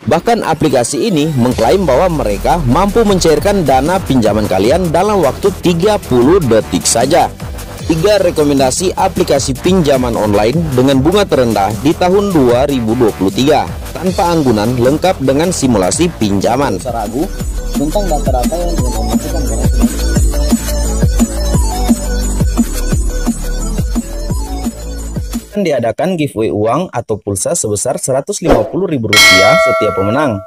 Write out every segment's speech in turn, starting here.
Bahkan aplikasi ini mengklaim bahwa mereka mampu mencairkan dana pinjaman kalian dalam waktu 30 detik saja. 3 rekomendasi aplikasi pinjaman online dengan bunga terendah di tahun 2023 tanpa anggunan, lengkap dengan simulasi pinjaman. Ragu tentang data-data yang diinformasikan diadakan giveaway uang atau pulsa sebesar Rp150.000 setiap pemenang.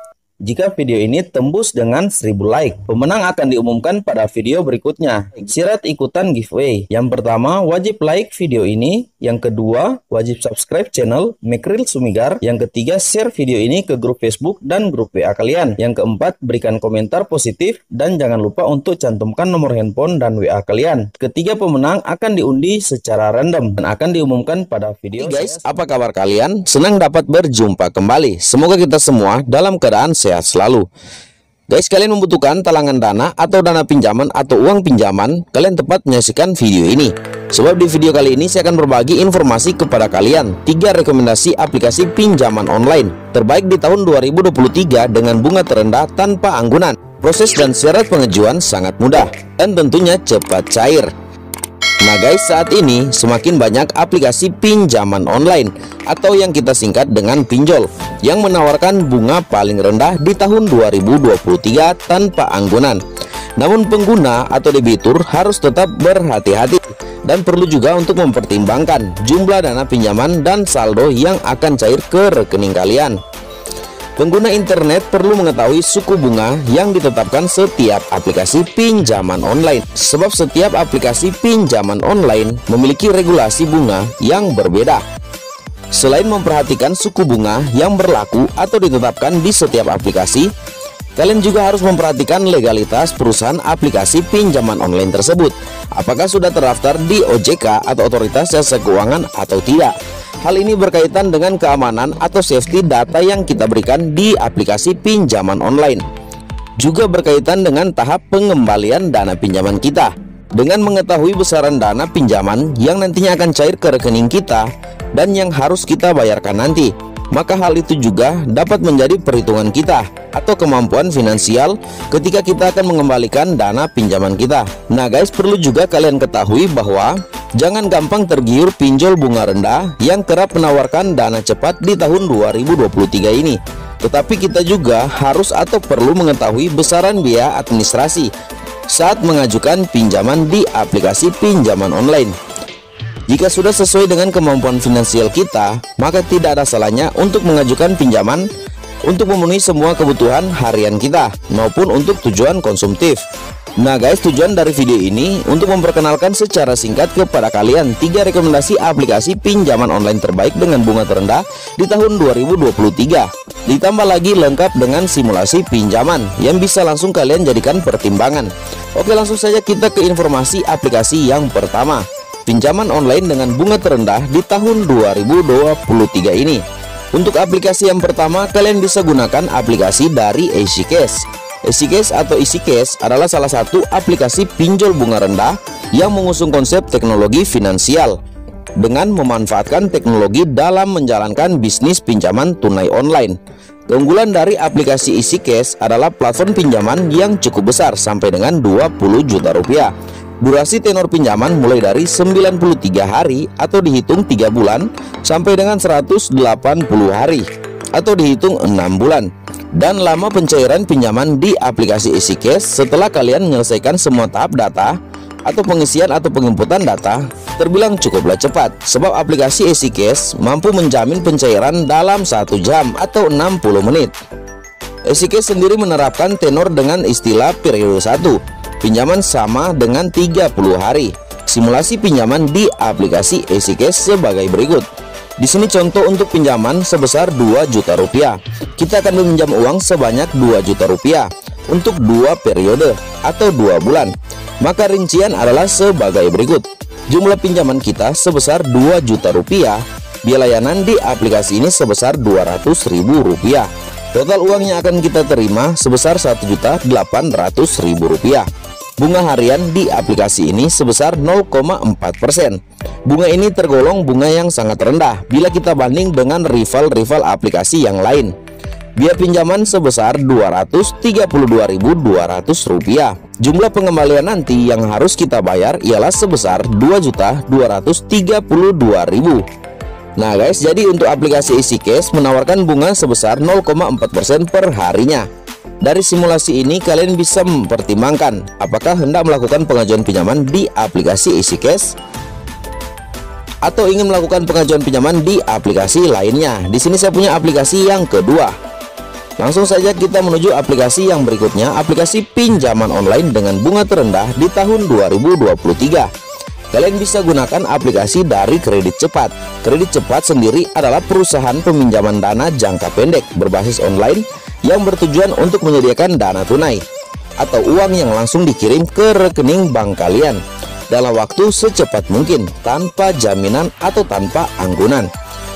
Jika video ini tembus dengan 1000 like, pemenang akan diumumkan pada video berikutnya. Syarat ikutan giveaway: yang pertama, wajib like video ini. Yang kedua, wajib subscribe channel Mekril Sumigar. Yang ketiga, share video ini ke grup Facebook dan grup WA kalian. Yang keempat, berikan komentar positif dan jangan lupa untuk cantumkan nomor handphone dan WA kalian. Ketiga pemenang akan diundi secara random dan akan diumumkan pada video. Hey guys, apa kabar kalian? Senang dapat berjumpa kembali. Semoga kita semua dalam keadaan sehat selalu. Guys, kalian membutuhkan talangan dana atau dana pinjaman atau uang pinjaman, kalian tepat menyaksikan video ini. Sebab di video kali ini saya akan berbagi informasi kepada kalian 3 rekomendasi aplikasi pinjaman online terbaik di tahun 2023 dengan bunga terendah tanpa anggunan. Proses dan syarat pengajuan sangat mudah dan tentunya cepat cair. Nah guys, saat ini semakin banyak aplikasi pinjaman online atau yang kita singkat dengan pinjol yang menawarkan bunga paling rendah di tahun 2023 tanpa anggunan. Namun pengguna atau debitur harus tetap berhati-hati dan perlu juga untuk mempertimbangkan jumlah dana pinjaman dan saldo yang akan cair ke rekening kalian. Pengguna internet perlu mengetahui suku bunga yang ditetapkan setiap aplikasi pinjaman online, sebab setiap aplikasi pinjaman online memiliki regulasi bunga yang berbeda. Selain memperhatikan suku bunga yang berlaku atau ditetapkan di setiap aplikasi, kalian juga harus memperhatikan legalitas perusahaan aplikasi pinjaman online tersebut. Apakah sudah terdaftar di OJK atau Otoritas Jasa Keuangan atau tidak? Hal ini berkaitan dengan keamanan atau safety data yang kita berikan di aplikasi pinjaman online. Juga berkaitan dengan tahap pengembalian dana pinjaman kita. Dengan mengetahui besaran dana pinjaman yang nantinya akan cair ke rekening kita dan yang harus kita bayarkan nanti, maka hal itu juga dapat menjadi perhitungan kita atau kemampuan finansial ketika kita akan mengembalikan dana pinjaman kita. Nah guys, perlu juga kalian ketahui bahwa jangan gampang tergiur pinjol bunga rendah yang kerap menawarkan dana cepat di tahun 2023 ini. Tetapi kita juga harus atau perlu mengetahui besaran biaya administrasi saat mengajukan pinjaman di aplikasi pinjaman online. Jika sudah sesuai dengan kemampuan finansial kita, maka tidak ada salahnya untuk mengajukan pinjaman untuk memenuhi semua kebutuhan harian kita maupun untuk tujuan konsumtif. Nah guys, tujuan dari video ini untuk memperkenalkan secara singkat kepada kalian 3 rekomendasi aplikasi pinjaman online terbaik dengan bunga terendah di tahun 2023. Ditambah lagi lengkap dengan simulasi pinjaman yang bisa langsung kalian jadikan pertimbangan. Oke, langsung saja kita ke informasi aplikasi yang pertama. Pinjaman online dengan bunga terendah di tahun 2023 ini. Untuk aplikasi yang pertama, kalian bisa gunakan aplikasi dari EasyCash. EasyCash atau EasyCash adalah salah satu aplikasi pinjol bunga rendah yang mengusung konsep teknologi finansial dengan memanfaatkan teknologi dalam menjalankan bisnis pinjaman tunai online. Keunggulan dari aplikasi EasyCash adalah platform pinjaman yang cukup besar sampai dengan 20 juta rupiah. Durasi tenor pinjaman mulai dari 93 hari atau dihitung 3 bulan sampai dengan 180 hari atau dihitung 6 bulan. Dan lama pencairan pinjaman di aplikasi EasyCash setelah kalian menyelesaikan semua tahap data atau pengisian atau penginputan data terbilang cukuplah cepat, sebab aplikasi EasyCash mampu menjamin pencairan dalam 1 jam atau 60 menit. EasyCash sendiri menerapkan tenor dengan istilah periode 1. Pinjaman sama dengan 30 hari. Simulasi pinjaman di aplikasi EasyCash sebagai berikut. Di sini contoh untuk pinjaman sebesar 2 juta rupiah. Kita akan meminjam uang sebanyak 2 juta rupiah untuk 2 periode atau 2 bulan. Maka rincian adalah sebagai berikut. Jumlah pinjaman kita sebesar 2 juta rupiah. Biaya layanan di aplikasi ini sebesar 200.000 rupiah. Total uang yang akan kita terima sebesar 1.800.000 rupiah. Bunga harian di aplikasi ini sebesar 0,4%. Bunga ini tergolong bunga yang sangat rendah bila kita banding dengan rival-rival aplikasi yang lain. Biaya pinjaman sebesar Rp232.200. Jumlah pengembalian nanti yang harus kita bayar ialah sebesar Rp2.232.000. Nah guys, jadi untuk aplikasi EasyCash menawarkan bunga sebesar 0,4% per harinya. Dari simulasi ini kalian bisa mempertimbangkan apakah hendak melakukan pengajuan pinjaman di aplikasi EasyCash atau ingin melakukan pengajuan pinjaman di aplikasi lainnya. Di sini saya punya aplikasi yang kedua. Langsung saja kita menuju aplikasi yang berikutnya, aplikasi pinjaman online dengan bunga terendah di tahun 2023. Kalian bisa gunakan aplikasi dari Kredit Cepat. Kredit Cepat sendiri adalah perusahaan peminjaman dana jangka pendek berbasis online yang bertujuan untuk menyediakan dana tunai atau uang yang langsung dikirim ke rekening bank kalian dalam waktu secepat mungkin tanpa jaminan atau tanpa anggunan.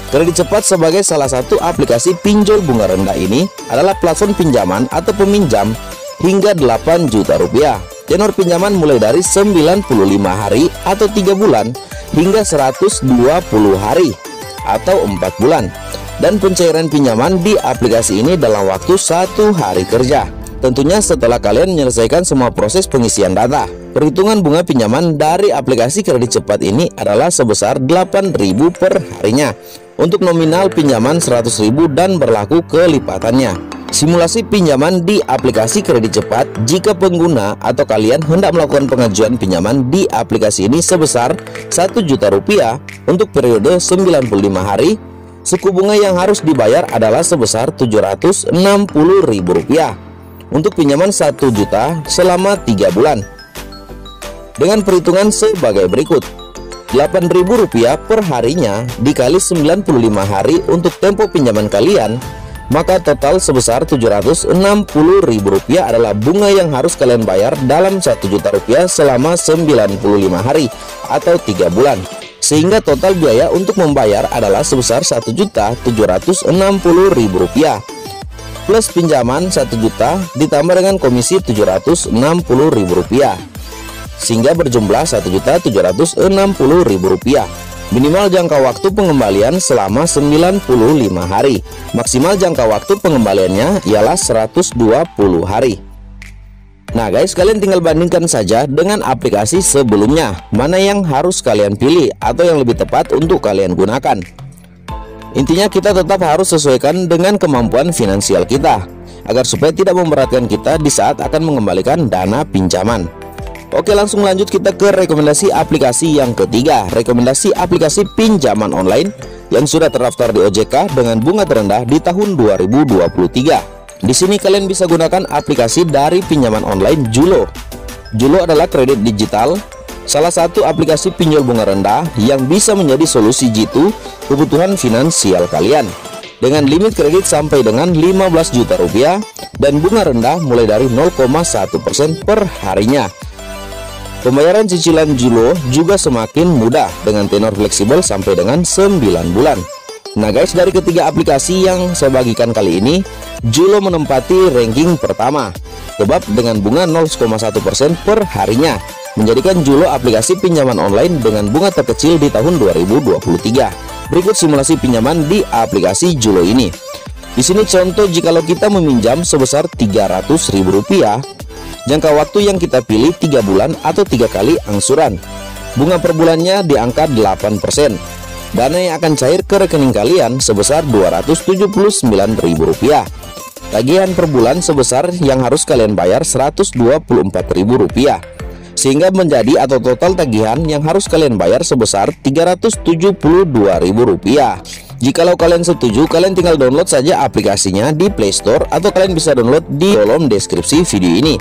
Kredit Cepat sebagai salah satu aplikasi pinjol bunga rendah ini adalah platform pinjaman atau peminjam hingga 8 juta rupiah. Tenor pinjaman mulai dari 95 hari atau 3 bulan hingga 120 hari atau 4 bulan. Dan pencairan pinjaman di aplikasi ini dalam waktu 1 hari kerja. Tentunya setelah kalian menyelesaikan semua proses pengisian data. Perhitungan bunga pinjaman dari aplikasi Kredit Cepat ini adalah sebesar 8.000 per harinya untuk nominal pinjaman 100.000 dan berlaku kelipatannya. Simulasi pinjaman di aplikasi Kredit Cepat jika pengguna atau kalian hendak melakukan pengajuan pinjaman di aplikasi ini sebesar 1 juta rupiah untuk periode 95 hari. Suku bunga yang harus dibayar adalah sebesar Rp760.000 untuk pinjaman 1 juta selama 3 bulan. Dengan perhitungan sebagai berikut. Rp8.000 per harinya dikali 95 hari untuk tempo pinjaman kalian, maka total sebesar Rp760.000 adalah bunga yang harus kalian bayar dalam 1 juta rupiah selama 95 hari atau 3 bulan. Sehingga total biaya untuk membayar adalah sebesar Rp1.760.000 plus pinjaman 1 juta ditambah dengan komisi Rp760.000 sehingga berjumlah Rp1.760.000. Minimal jangka waktu pengembalian selama 95 hari. Maksimal jangka waktu pengembaliannya ialah 120 hari. Nah guys, kalian tinggal bandingkan saja dengan aplikasi sebelumnya, mana yang harus kalian pilih atau yang lebih tepat untuk kalian gunakan. Intinya kita tetap harus sesuaikan dengan kemampuan finansial kita, agar supaya tidak memberatkan kita di saat akan mengembalikan dana pinjaman. Oke, langsung lanjut kita ke rekomendasi aplikasi yang ketiga. Rekomendasi aplikasi pinjaman online yang sudah terdaftar di OJK dengan bunga terendah di tahun 2023. Di sini kalian bisa gunakan aplikasi dari pinjaman online Julo. Julo adalah kredit digital, salah satu aplikasi pinjol bunga rendah yang bisa menjadi solusi jitu kebutuhan finansial kalian. Dengan limit kredit sampai dengan 15 juta rupiah dan bunga rendah mulai dari 0,1% per harinya. Pembayaran cicilan Julo juga semakin mudah dengan tenor fleksibel sampai dengan 9 bulan. Nah guys, dari ketiga aplikasi yang saya bagikan kali ini, Julo menempati ranking pertama sebab dengan bunga 0,1% per harinya, menjadikan Julo aplikasi pinjaman online dengan bunga terkecil di tahun 2023. Berikut simulasi pinjaman di aplikasi Julo ini. Di sini contoh jikalau kita meminjam sebesar Rp300.000, jangka waktu yang kita pilih 3 bulan atau 3 kali angsuran. Bunga per bulannya di angka 8%. Dana yang akan cair ke rekening kalian sebesar Rp279.000. Tagihan per bulan sebesar yang harus kalian bayar Rp124.000. Sehingga menjadi atau total tagihan yang harus kalian bayar sebesar Rp372.000. Jikalau kalian setuju, kalian tinggal download saja aplikasinya di Play Store atau kalian bisa download di kolom deskripsi video ini.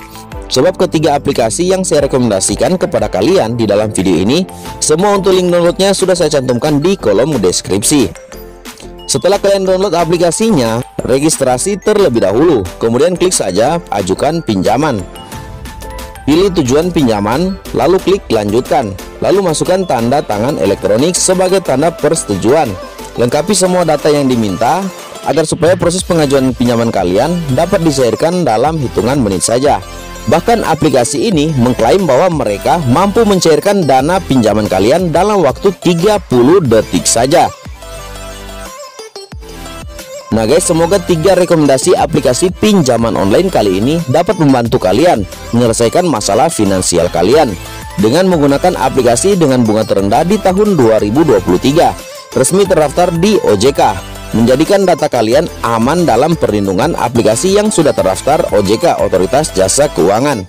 Sebab ketiga aplikasi yang saya rekomendasikan kepada kalian di dalam video ini, semua untuk link downloadnya sudah saya cantumkan di kolom deskripsi. Setelah kalian download aplikasinya, registrasi terlebih dahulu, kemudian klik saja ajukan pinjaman. Pilih tujuan pinjaman, lalu klik lanjutkan, lalu masukkan tanda tangan elektronik sebagai tanda persetujuan. Lengkapi semua data yang diminta agar supaya proses pengajuan pinjaman kalian dapat dicairkan dalam hitungan menit saja. Bahkan aplikasi ini mengklaim bahwa mereka mampu mencairkan dana pinjaman kalian dalam waktu 30 detik saja. Nah guys, semoga 3 rekomendasi aplikasi pinjaman online kali ini dapat membantu kalian menyelesaikan masalah finansial kalian dengan menggunakan aplikasi dengan bunga terendah di tahun 2023, resmi terdaftar di OJK, menjadikan data kalian aman dalam perlindungan aplikasi yang sudah terdaftar OJK, Otoritas Jasa Keuangan.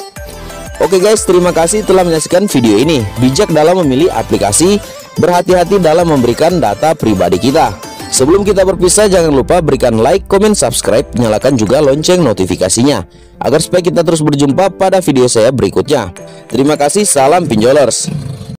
Oke guys, terima kasih telah menyaksikan video ini. Bijak dalam memilih aplikasi, berhati-hati dalam memberikan data pribadi kita. Sebelum kita berpisah, jangan lupa berikan like, komen, subscribe, nyalakan juga lonceng notifikasinya agar supaya kita terus berjumpa pada video saya berikutnya. Terima kasih, salam pinjolers.